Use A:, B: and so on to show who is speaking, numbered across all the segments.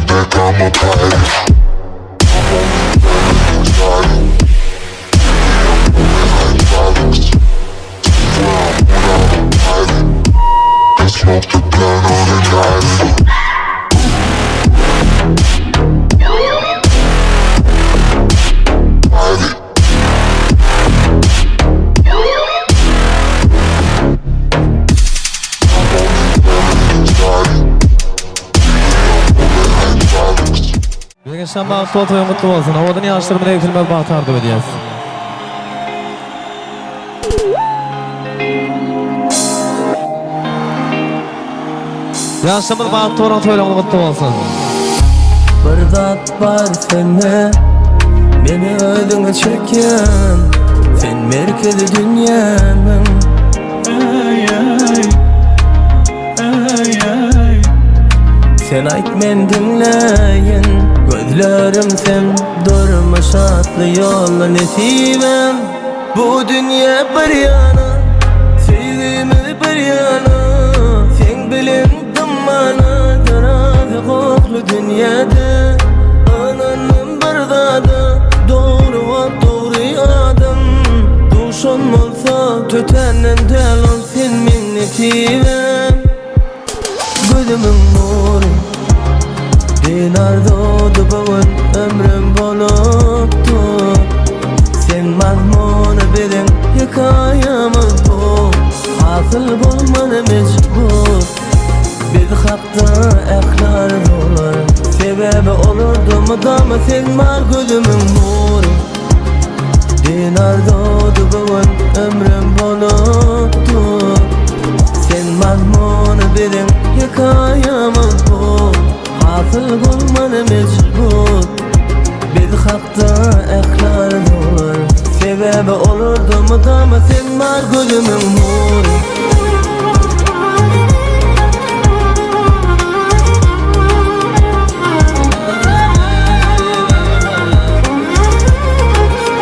A: that I'm a pilot. Smoke the blunt on an island.
B: Geçen bağıtlı otoya mutlu olsun. Havadın yaşlarımı da ekilmez bağıtardı ödeyez. Yaşımız bağıtlı olan otoyla mutlu olsun.
C: Bir zat var sende, beni ödüne çeken, sen merkezi dünyanın. Sen ait men dinleyin, gözlerim sen durma şatlı yolla nesibim. Bu dünya bir yana, sevgimi bir yana, sen bilin dumanı, terazi koklu dünyada. Ananın bir dadı, doğru ol doğru adam. Duşun olsa tütenen tel ol sen min nesibim. Gözümün nuru dinar doğdu bugün ömrüm boluptu. Sen mazmunu bilin hikayemiz bu. Hasıl bulmanı mecbur. Biz hakta eklar dolar. Sebebi olurdu mu da mı sen var gözümün nuru. Dinar doğdu bugün ömrüm boluptu. Sen mazmunu bilin hikayemiz bu. Hasıl bulmanı mecbur. Biz hakta eklar dolar. Sebebi olurdu mu da mı sen var gözümün nuru.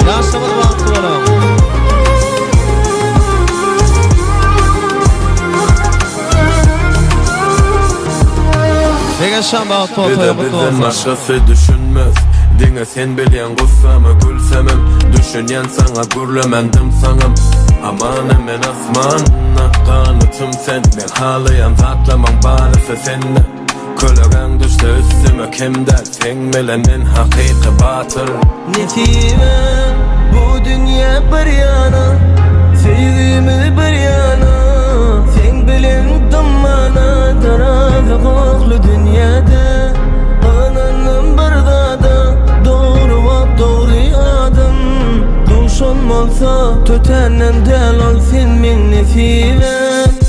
B: Yaşımız bağıtlı olan. Geçen bağıtlı otoya mutlu olsun.
D: Başkası düşünmez. Dine sen bilen gussamı gülsemem. Düşünyen sana gürlemendim sanım. Aman emen asmanına tanıtım sen. Ben halayan zatlaman bağlısı senle. Kölögen düştü üstüme kim der. Sen bilenin hakiki batır.
C: Nesibim bu dünya bir yana, sevgimi bir yana. Sen bilin dumanı, terazi koklu dünyada. Ananın bir dadı, doğru ol doğru adam. Duşun olsa tütenen tel ol sen min nesibim.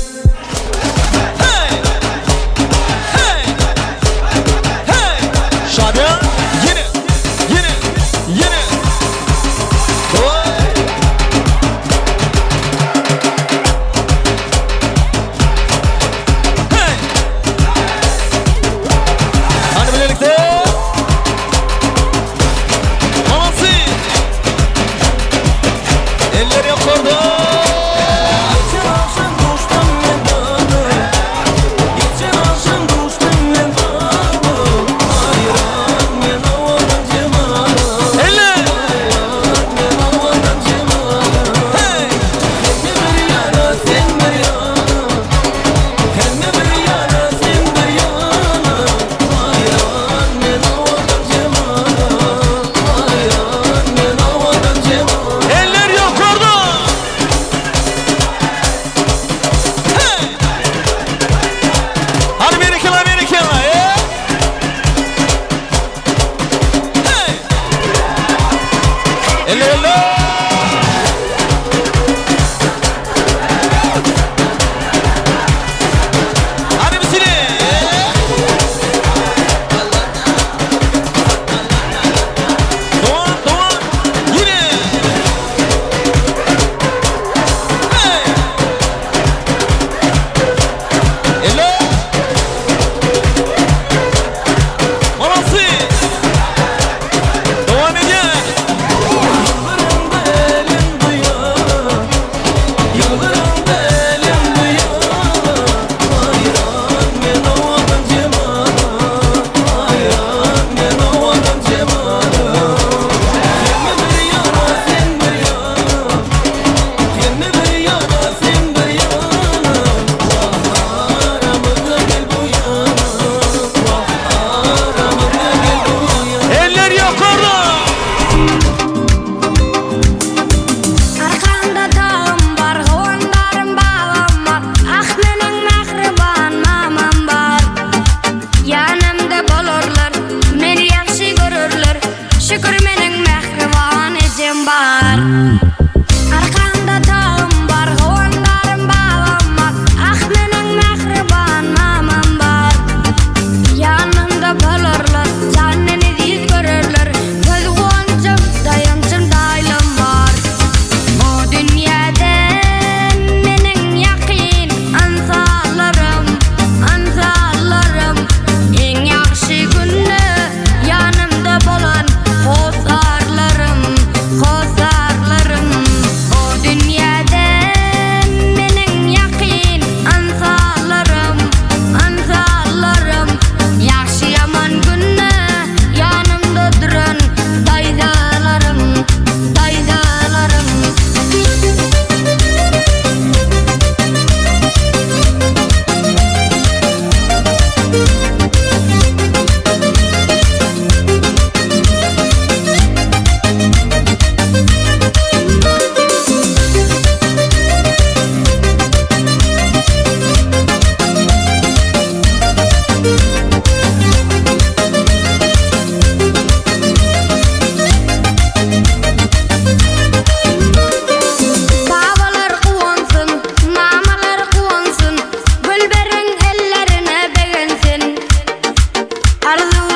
E: Out of the